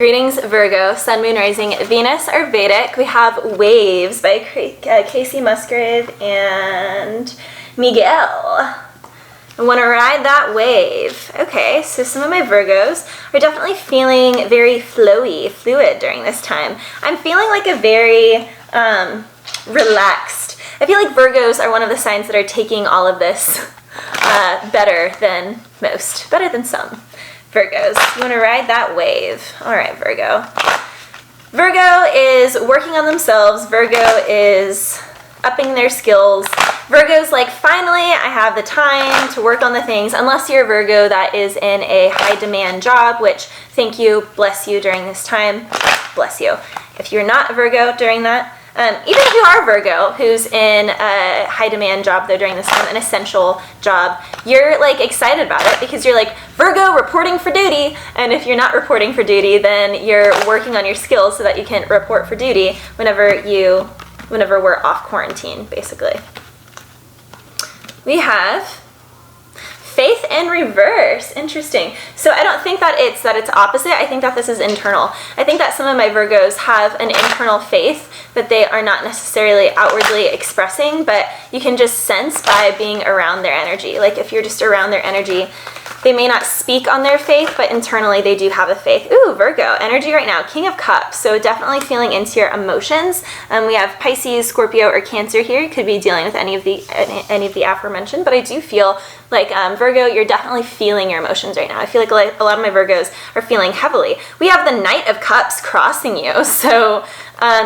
Greetings, Virgo, Sun, Moon, Rising, Venus, or Vedic. We have Waves by Casey Musgrave and Miguel. I want to ride that wave. Okay, so some of my Virgos are definitely feeling very flowy, fluid during this time. I'm feeling like a very relaxed. I feel like Virgos are one of the signs that are taking all of this better than most, better than some. Virgos, you want to ride that wave. All right, Virgo. Virgo is working on themselves. Virgo is upping their skills. Virgo's like, finally, I have the time to work on the things, unless you're a Virgo that is in a high demand job, which thank you, bless you during this time, bless you. If you're not a Virgo during that, even if you are a Virgo who's in a high demand job though during this time, an essential job, you're like excited about it because you're like, Virgo reporting for duty. And if you're not reporting for duty, then you're working on your skills so that you can report for duty whenever we're off quarantine, basically. We have Faith in reverse. Interesting. So I don't think that it's opposite. I think that this is internal. I think that some of my Virgos have an internal faith that they are not necessarily outwardly expressing, but you can just sense by being around their energy. Like if you're just around their energy, they may not speak on their faith, but internally they do have a faith. Ooh, Virgo, energy right now, King of Cups. So definitely feeling into your emotions. We have Pisces, Scorpio, or Cancer here. You could be dealing with any of the aforementioned, but I do feel like Virgo, you're definitely feeling your emotions right now. I feel like a lot of my Virgos are feeling heavily. We have the Knight of Cups crossing you, so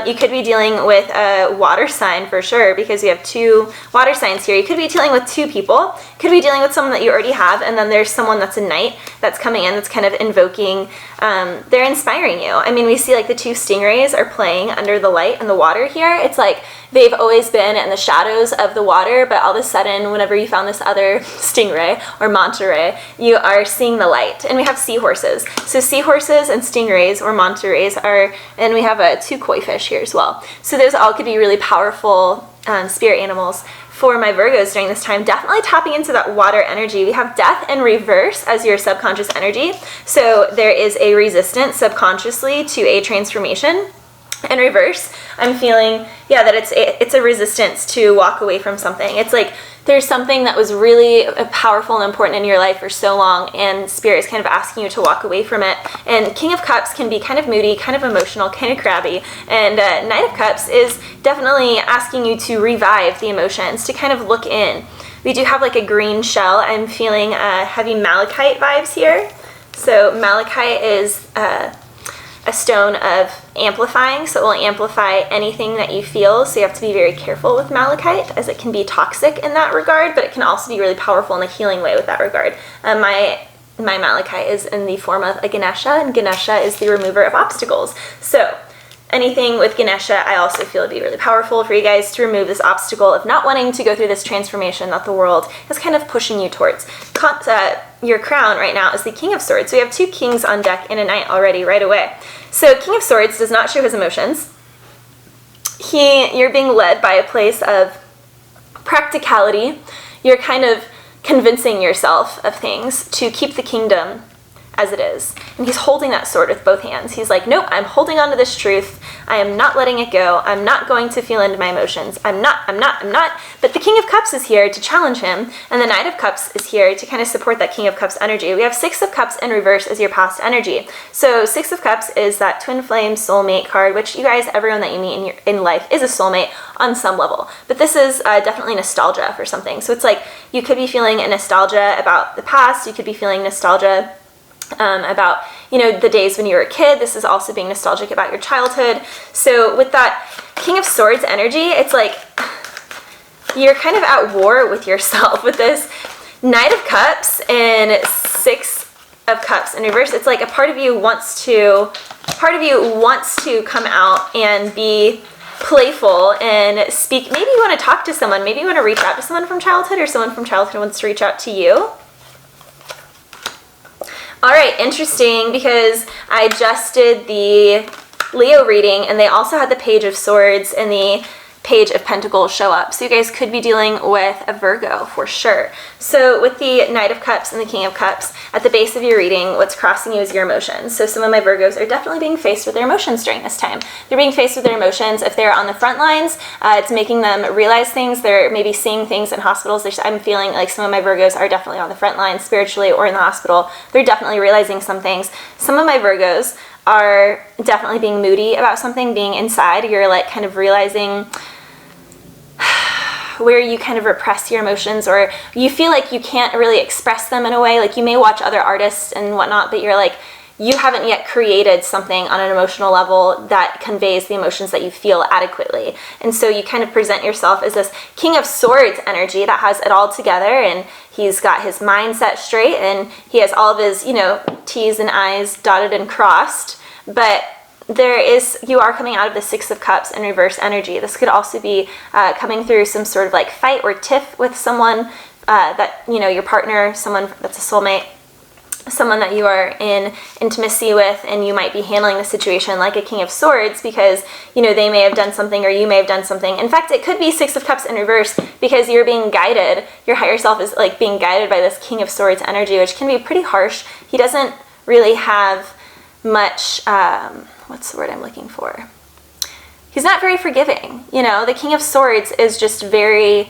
you could be dealing with a water sign for sure, because we have two water signs here. You could be dealing with two people. You could be dealing with someone that you already have, and then there's someone that's a knight that's coming in that's kind of invoking, they're inspiring you. I mean, we see like the two stingrays are playing under the light and the water here. It's like they've always been in the shadows of the water, but all of a sudden, whenever you found this other stingray or manta ray, you are seeing the light. And we have seahorses. So seahorses and stingrays or manta rays are, and we have two koi fish here as well. So those all could be really powerful spirit animals for my Virgos during this time. Definitely tapping into that water energy. We have Death in reverse as your subconscious energy. So there is a resistance subconsciously to a transformation. In reverse, I'm feeling, yeah, that it's a resistance to walk away from something. It's like there's something that was really powerful and important in your life for so long, and Spirit is kind of asking you to walk away from it. And King of Cups can be kind of moody, kind of emotional, kind of crabby. And Knight of Cups is definitely asking you to revive the emotions, to kind of look in. We do have like a green shell. I'm feeling heavy malachite vibes here. So malachite is a stone of amplifying, so it will amplify anything that you feel, so you have to be very careful with malachite, as it can be toxic in that regard, but it can also be really powerful in a healing way with that regard. My malachite is in the form of a Ganesha, and Ganesha is the remover of obstacles. So anything with Ganesha, I also feel would be really powerful for you guys to remove this obstacle of not wanting to go through this transformation that the world is kind of pushing you towards. Your crown right now is the King of Swords. So we have two kings on deck and a knight already right away. So King of Swords does not show his emotions. You're being led by a place of practicality. You're kind of convincing yourself of things to keep the kingdom as it is. And he's holding that sword with both hands. He's like, nope, I'm holding on to this truth. I am not letting it go. I'm not going to feel into my emotions. I'm not. But the King of Cups is here to challenge him, and the Knight of Cups is here to kind of support that King of Cups energy. We have Six of Cups in reverse as your past energy. So Six of Cups is that twin flame soulmate card, which you guys, everyone that you meet in life is a soulmate on some level. But this is definitely nostalgia for something. So it's like you could be feeling a nostalgia about the past. You could be feeling nostalgia about, the days when you were a kid. This is also being nostalgic about your childhood. So with that King of Swords energy, it's like you're kind of at war with yourself with this Knight of Cups and Six of Cups in reverse. It's like a part of you wants to come out and be playful and speak. Maybe you want to talk to someone. Maybe you want to reach out to someone from childhood, or someone from childhood wants to reach out to you. All right, interesting, because I just did the Leo reading, and they also had the Page of Swords and the Page of Pentacles show up. So you guys could be dealing with a Virgo for sure. So with the Knight of Cups and the King of Cups, at the base of your reading, what's crossing you is your emotions. So some of my Virgos are definitely being faced with their emotions during this time. They're being faced with their emotions. If they're on the front lines, it's making them realize things. They're maybe seeing things in hospitals. I'm feeling like some of my Virgos are definitely on the front lines spiritually or in the hospital. They're definitely realizing some things. Some of my Virgos are definitely being moody about something, being inside. You're like kind of realizing where you kind of repress your emotions, or you feel like you can't really express them in a way. Like you may watch other artists and whatnot, but you're like, you haven't yet created something on an emotional level that conveys the emotions that you feel adequately. And so you kind of present yourself as this King of Swords energy that has it all together, and he's got his mindset straight, and he has all of his, you know, T's and I's dotted and crossed. But you are coming out of the Six of Cups in reverse energy. This could also be coming through some sort of like fight or tiff with someone that, you know, your partner, someone that's a soulmate, someone that you are in intimacy with, and you might be handling the situation like a King of Swords because, you know, they may have done something or you may have done something. In fact, it could be Six of Cups in reverse because you're being guided. Your higher self is like being guided by this King of Swords energy, which can be pretty harsh. He doesn't really have much, what's the word I'm looking for? He's not very forgiving. You know, the King of Swords is just very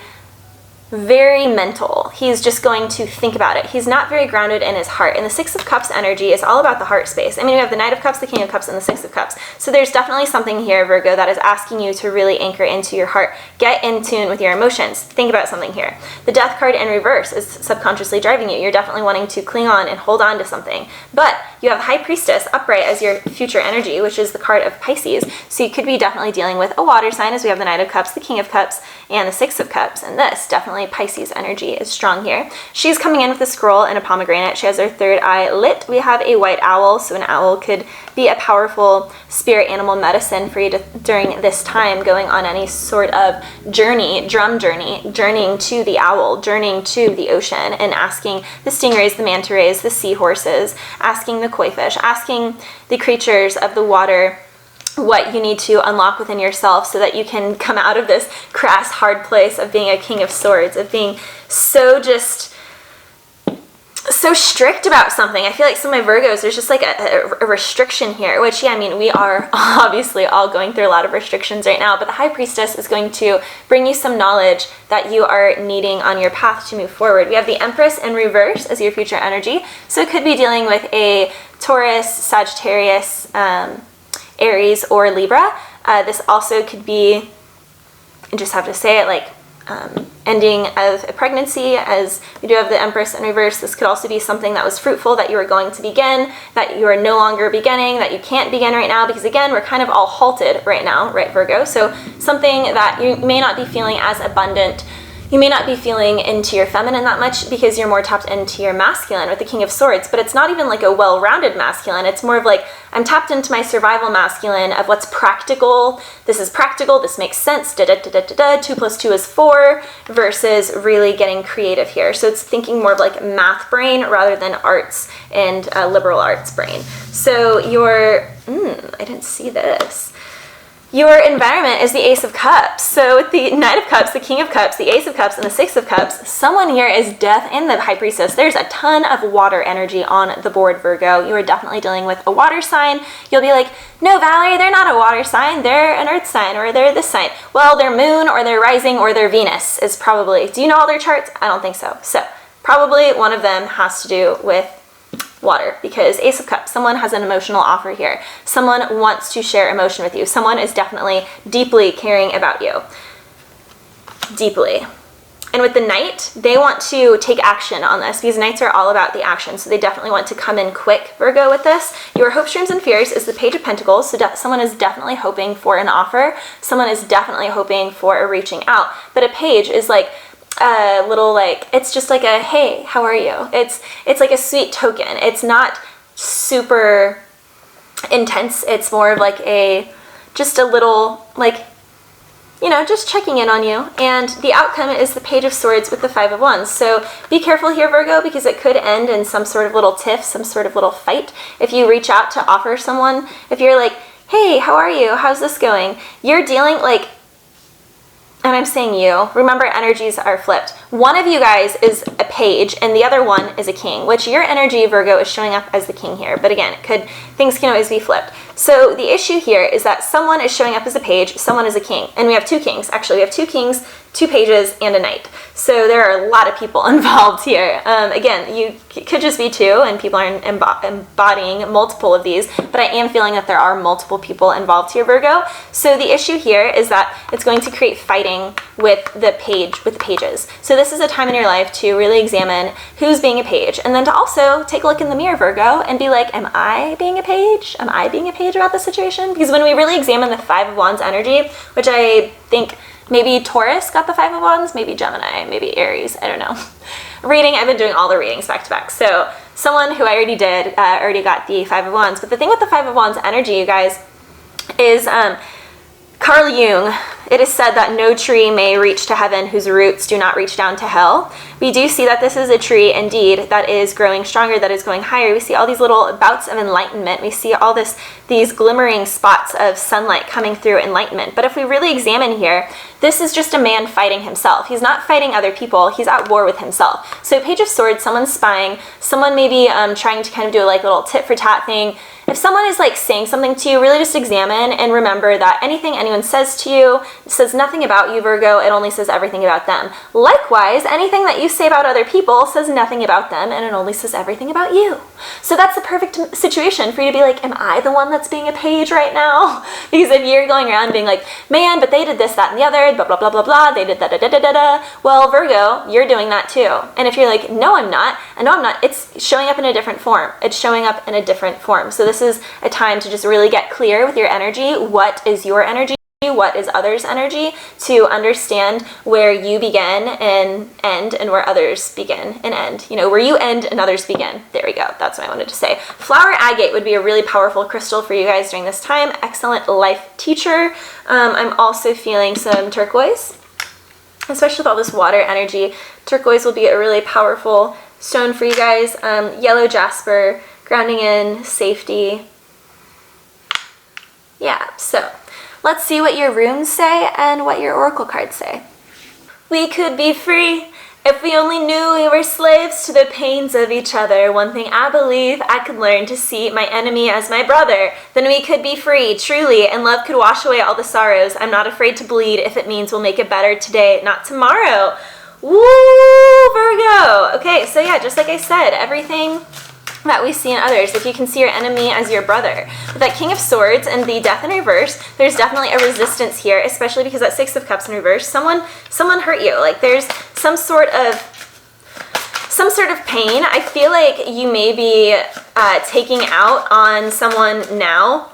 mental. He's just going to think about it. He's not very grounded in his heart. And the Six of Cups energy is all about the heart space. I mean, we have the Knight of Cups, the King of Cups, and the Six of Cups. So there's definitely something here, Virgo, that is asking you to really anchor into your heart. Get in tune with your emotions. Think about something here. The Death card in reverse is subconsciously driving you. You're definitely wanting to cling on and hold on to something. But you have High Priestess upright as your future energy, which is the card of Pisces. So you could be definitely dealing with a water sign, as we have the Knight of Cups, the King of Cups, and the Six of Cups. And this, definitely Pisces energy is strong here. She's coming in with a scroll and a pomegranate. She has her third eye lit. We have a white owl, so an owl could be a powerful spirit animal medicine for you during this time, going on any sort of journey, journeying to the owl, journeying to the ocean, and asking the stingrays, the manta rays, the seahorses, asking the koi fish, asking the creatures of the water what you need to unlock within yourself so that you can come out of this crass, hard place of being a King of Swords, of being so strict about something. I feel like some of my Virgos, there's just like a restriction here, which, yeah, I mean, we are obviously all going through a lot of restrictions right now, but the High Priestess is going to bring you some knowledge that you are needing on your path to move forward. We have the Empress in reverse as your future energy, so it could be dealing with a Taurus, Sagittarius, Aries, or Libra. This also could be, I just have to say it, like ending of a pregnancy, as we do have the Empress in reverse. This could also be something that was fruitful that you were going to begin, that you are no longer beginning, that you can't begin right now, because again, we're kind of all halted right now, right, Virgo? So something that you may not be feeling as abundant. You may not be feeling into your feminine that much because you're more tapped into your masculine with the King of Swords, but it's not even like a well-rounded masculine. It's more of like, I'm tapped into my survival masculine of what's practical. This is practical. This makes sense. 2 + 2 is 4, versus really getting creative here. So it's thinking more of like math brain rather than arts and liberal arts brain. So your, I didn't see this. Your environment is the Ace of Cups. So with the Knight of Cups, the King of Cups, the Ace of Cups, and the Six of Cups, someone here is Death and the High Priestess. There's a ton of water energy on the board, Virgo. You are definitely dealing with a water sign. You'll be like, no, Valerie, they're not a water sign. They're an earth sign, or they're this sign. Well, their moon, or their rising, or their Venus is probably, do you know all their charts? I don't think so. So probably one of them has to do with water, because Ace of Cups, someone has an emotional offer here. Someone wants to share emotion with you. Someone is definitely deeply caring about you. Deeply. And with the Knight, they want to take action on this, because Knights are all about the action. So they definitely want to come in quick, Virgo, with this. Your hopes, dreams, and fears is the Page of Pentacles. So someone is definitely hoping for an offer. Someone is definitely hoping for a reaching out. But a page is like a little, like, it's just like a, hey, how are you? It's like a sweet token. It's not super intense. It's more of like just a little, like, you know, just checking in on you. And the outcome is the Page of Swords with the Five of Wands. So be careful here, Virgo, because it could end in some sort of little tiff, some sort of little fight. If you reach out to offer someone, if you're like, hey, how are you? How's this going? You're dealing, like, and I'm saying you, remember energies are flipped. One of you guys is a page and the other one is a king, which your energy, Virgo, is showing up as the king here. But again, things can always be flipped. So the issue here is that someone is showing up as a page, someone is a king. And we have two kings. Actually, we have two kings, two pages, and a knight. So there are a lot of people involved here. Again, you could just be two, and people are embodying multiple of these, but I am feeling that there are multiple people involved here, Virgo. So the issue here is that it's going to create fighting with the pages. So this is a time in your life to really examine who's being a page, and then to also take a look in the mirror, Virgo, and be like, am I being a page? Am I being a page about the situation? Because when we really examine the Five of Wands energy, which I think maybe Taurus got the Five of Wands, maybe Gemini, maybe Aries, I don't know. Reading, I've been doing all the readings back to back. So someone who I already did already got the Five of Wands. But the thing with the Five of Wands energy, you guys, is Carl Jung, it is said that no tree may reach to heaven whose roots do not reach down to hell. We do see that this is a tree, indeed, that is growing stronger, that is going higher. We see all these little bouts of enlightenment. We see all these glimmering spots of sunlight coming through enlightenment. But if we really examine here, this is just a man fighting himself. He's not fighting other people. He's at war with himself. So Page of Swords, someone's spying, someone maybe trying to kind of do a little tit for tat thing. If someone is saying something to you, really just examine and remember that anything anyone says to you says nothing about you, Virgo. It only says everything about them. Likewise, anything that you say about other people says nothing about them, and it only says everything about you. So that's the perfect situation for you to be like, am I the one that's being a page right now? Because if you're going around being like, man, but they did this, that, and the other, blah, blah, blah, blah, blah, they did da, da, da, da, da, da. Well, Virgo, you're doing that too. And if you're like, no, I'm not, and no, I'm not, it's showing up in a different form. It's showing up in a different form. So this is a time to just really get clear with your energy. What is your energy? What is others' energy, to understand where you begin and end and where others begin and end. You know, where you end and others begin. There we go. That's what I wanted to say. Flower agate would be a really powerful crystal for you guys during this time. Excellent life teacher. I'm also feeling some turquoise, especially with all this water energy. Turquoise will be a really powerful stone for you guys. Yellow jasper, grounding in, safety. Yeah, so let's see what your runes say and what your oracle cards say. We could be free if we only knew we were slaves to the pains of each other. One thing I believe, I could learn to see my enemy as my brother. Then we could be free, truly, and love could wash away all the sorrows. I'm not afraid to bleed if it means we'll make it better today, not tomorrow. Woo, Virgo! Okay, so yeah, just like I said, everything that we see in others, if you can see your enemy as your brother. With that King of Swords and the Death in reverse, there's definitely a resistance here, especially because that Six of Cups in reverse, someone hurt you. There's some sort of pain. I feel like you may be taking out on someone now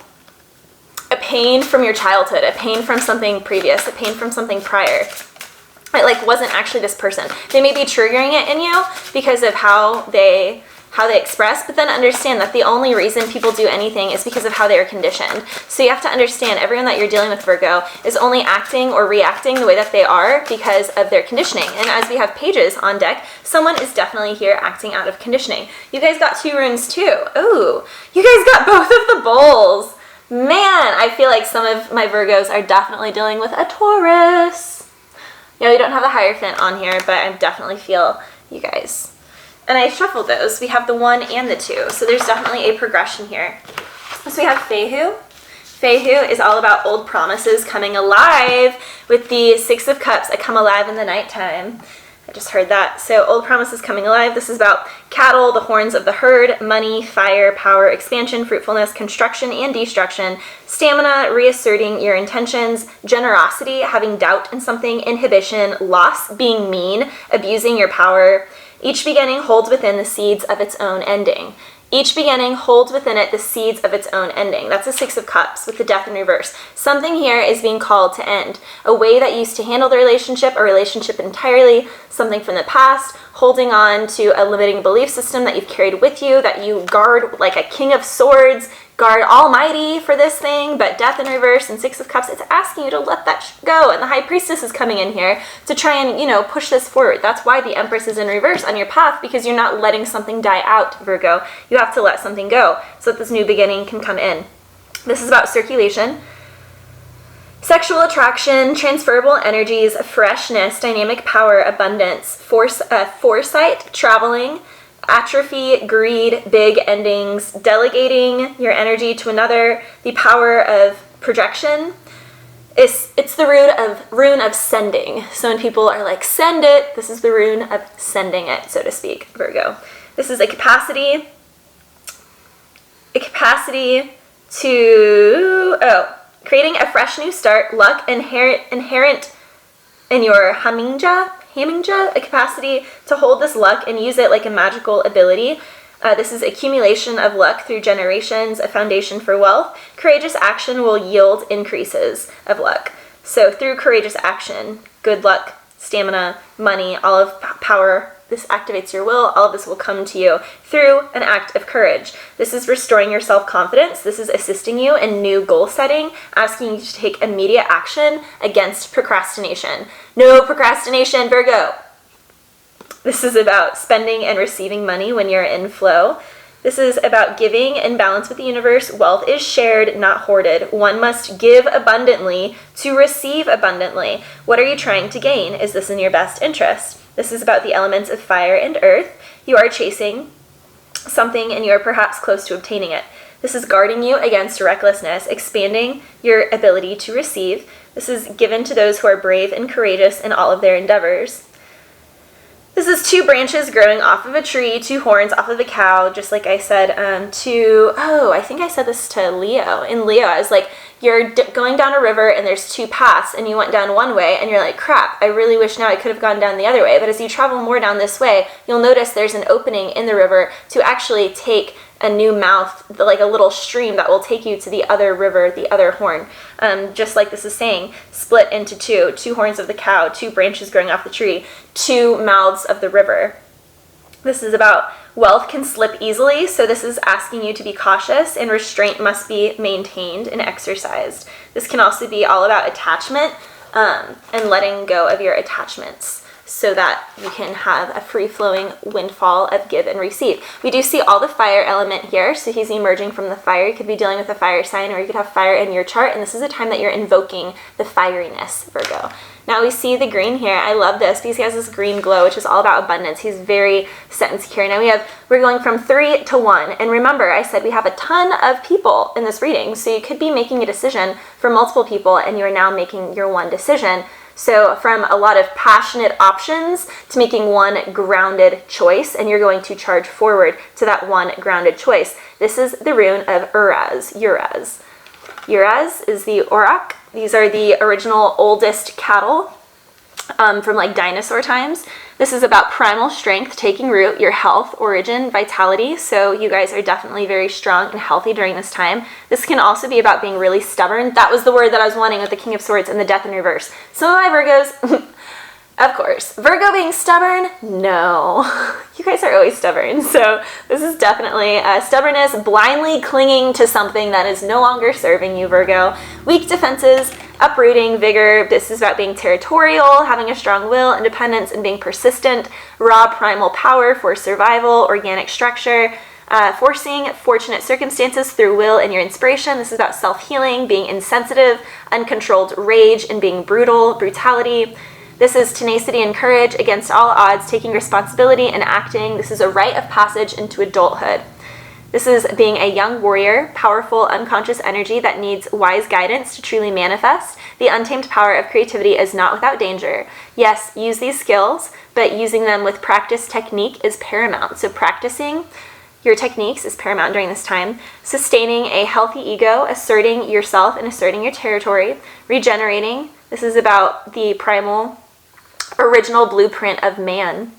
a pain from your childhood, a pain from something previous, a pain from something prior. It wasn't actually this person. They may be triggering it in you because of how they express, but then understand that the only reason people do anything is because of how they are conditioned. So you have to understand everyone that you're dealing with, Virgo, is only acting or reacting the way that they are because of their conditioning. And as we have pages on deck, someone is definitely here acting out of conditioning. You guys got two runes too. Ooh, you guys got both of the bowls. Man, I feel like some of my Virgos are definitely dealing with a Taurus. Yeah, we don't have the Hierophant on here, but I definitely feel you guys. And I shuffled those. We have the 1 and the 2. So there's definitely a progression here. So we have Fehu. Fehu is all about old promises coming alive. With the 6 of Cups, I come alive in the nighttime. I just heard that. So old promises coming alive. This is about cattle, the horns of the herd, money, fire, power, expansion, fruitfulness, construction, and destruction, stamina, reasserting your intentions, generosity, having doubt in something, inhibition, loss, being mean, abusing your power. Each beginning holds within the seeds of its own ending. Each beginning holds within it the seeds of its own ending. That's a 6 of Cups with the Death in reverse. Something here is being called to end. A way that used to handle the relationship, a relationship entirely, something from the past, holding on to a limiting belief system that you've carried with you, that you guard like a King of Swords, guard almighty for this thing, but Death in reverse and 6 of Cups, it's asking you to let that go. And the High Priestess is coming in here to try and, push this forward. That's why the Empress is in reverse on your path, because you're not letting something die out, Virgo. You have to let something go so that this new beginning can come in. This is about circulation. Sexual attraction, transferable energies, freshness, dynamic power, abundance, foresight, traveling, atrophy, greed, big endings, delegating your energy to another, the power of projection. It's the rune of sending. So when people are like, send it, this is the rune of sending it, so to speak, Virgo. This is a capacity to, creating a fresh new start, luck inherent in your hamingja, a capacity to hold this luck and use it like a magical ability. This is accumulation of luck through generations, a foundation for wealth. Courageous action will yield increases of luck. So through courageous action, good luck, stamina, money, all of power, this activates your will, all of this will come to you through an act of courage. This is restoring your self-confidence. This is assisting you in new goal setting, asking you to take immediate action against procrastination. No procrastination, Virgo. This is about spending and receiving money when you're in flow. This is about giving in balance with the universe. Wealth is shared, not hoarded. One must give abundantly to receive abundantly. What are you trying to gain? Is this in your best interest? This is about the elements of fire and earth. You are chasing something and you are perhaps close to obtaining it. This is guarding you against recklessness, expanding your ability to receive. This is given to those who are brave and courageous in all of their endeavors. This is 2 branches growing off of a tree, 2 horns off of a cow, just like I said I think I said this to Leo. In Leo, I was like, you're going down a river and there's 2 paths and you went down one way and you're like, crap, I really wish now I could have gone down the other way. But as you travel more down this way, you'll notice there's an opening in the river to actually take a new mouth, like a little stream that will take you to the other river, the other horn. Just like this is saying, split into 2 horns of the cow, 2 branches growing off the tree, 2 mouths of the river. This is about wealth can slip easily, so this is asking you to be cautious and restraint must be maintained and exercised. This can also be all about attachment and letting go of your attachments, so that you can have a free-flowing windfall of give and receive. We do see all the fire element here, so he's emerging from the fire. You could be dealing with a fire sign, or you could have fire in your chart, and this is a time that you're invoking the fieriness, Virgo. Now we see the green here. I love this because he has this green glow, which is all about abundance. He's very set and secure. Now we're going from 3 to 1, and remember, I said we have a ton of people in this reading, so you could be making a decision for multiple people, and you are now making your one decision. So from a lot of passionate options to making one grounded choice, and you're going to charge forward to that one grounded choice. This is the rune of Uraz. Uraz is the auroch. These are the original oldest cattle from like dinosaur times. This is about primal strength, taking root, your health, origin, vitality. So you guys are definitely very strong and healthy during this time. This can also be about being really stubborn. That was the word that I was wanting with the King of Swords and the Death in reverse. Some of my Virgos, of course. Virgo being stubborn? No. You guys are always stubborn. So this is definitely stubbornness, blindly clinging to something that is no longer serving you, Virgo. Weak defenses, uprooting, vigor. This is about being territorial, having a strong will, independence, and being persistent. Raw primal power for survival, organic structure. Forcing fortunate circumstances through will and your inspiration. This is about self-healing, being insensitive, uncontrolled rage, and being brutality. This is tenacity and courage against all odds, taking responsibility and acting. This is a rite of passage into adulthood. This is being a young warrior, powerful, unconscious energy that needs wise guidance to truly manifest. The untamed power of creativity is not without danger. Yes, use these skills, but using them with practice technique is paramount. So practicing your techniques is paramount during this time. Sustaining a healthy ego, asserting yourself and asserting your territory. Regenerating. This is about the primal original blueprint of man,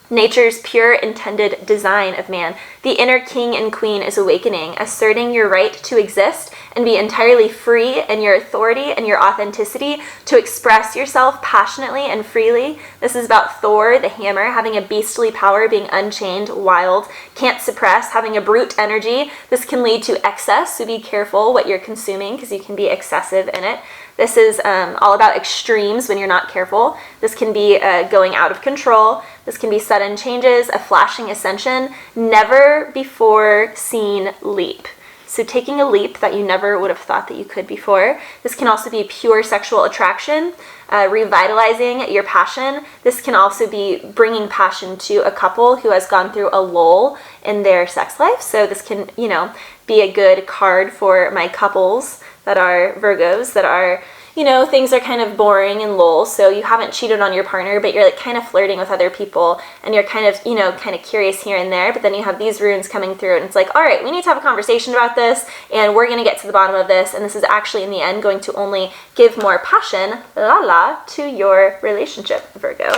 nature's pure intended design of man. The inner king and queen is awakening, asserting your right to exist and be entirely free in your authority and your authenticity to express yourself passionately and freely. This is about Thor, the hammer, having a beastly power, being unchained, wild, can't suppress, having a brute energy. This can lead to excess, so be careful what you're consuming because you can be excessive in it. This is all about extremes when you're not careful. This can be going out of control. This can be sudden changes, a flashing ascension, never before seen leap. So taking a leap that you never would have thought that you could before. This can also be pure sexual attraction, revitalizing your passion. This can also be bringing passion to a couple who has gone through a lull in their sex life. So this can, you know, be a good card for my couples that are Virgos, that are, you know, things are kind of boring and lull, so you haven't cheated on your partner, but you're like kind of flirting with other people, and you're kind of, you know, kind of curious here and there, but then you have these runes coming through, and it's like, all right, we need to have a conversation about this, and we're going to get to the bottom of this, and this is actually in the end going to only give more passion, to your relationship, Virgo.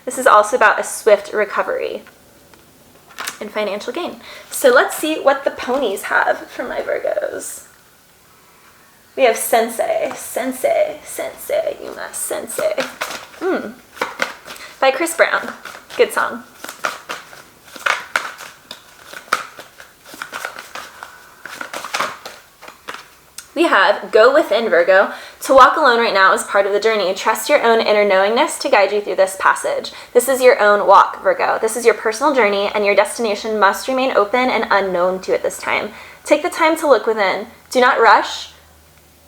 This is also about a swift recovery and financial gain. So let's see what the ponies have for my Virgos. We have Sensei, Sensei, Sensei, you must Sensei. By Chris Brown. Good song. We have Go Within, Virgo. To walk alone right now is part of the journey. Trust your own inner knowingness to guide you through this passage. This is your own walk, Virgo. This is your personal journey, and your destination must remain open and unknown to you at this time. Take the time to look within. Do not rush.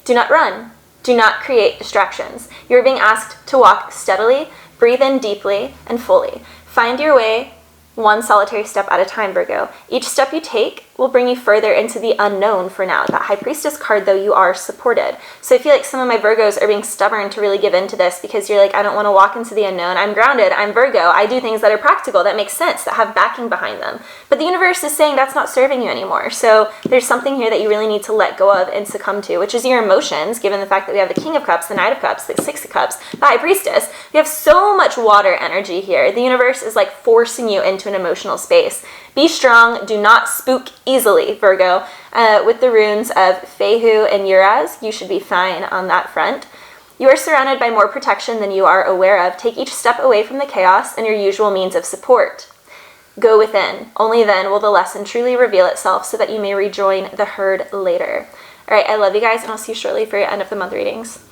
Do not run. Do not create distractions. You are being asked to walk steadily, breathe in deeply and fully. Find your way one solitary step at a time, Virgo. Each step you take will bring you further into the unknown for now. That High Priestess card, though, you are supported. So I feel like some of my Virgos are being stubborn to really give into this because you're like, I don't want to walk into the unknown. I'm grounded. I'm Virgo. I do things that are practical, that make sense, that have backing behind them. But the universe is saying that's not serving you anymore. So there's something here that you really need to let go of and succumb to, which is your emotions, given the fact that we have the King of Cups, the Knight of Cups, the Six of Cups, the High Priestess. We have so much water energy here. The universe is like forcing you into an emotional space. Be strong. Do not spook easily, Virgo. With the runes of Fehu and Uraz, you should be fine on that front. You are surrounded by more protection than you are aware of. Take each step away from the chaos and your usual means of support. Go within. Only then will the lesson truly reveal itself so that you may rejoin the herd later. All right, I love you guys, and I'll see you shortly for your end of the month readings.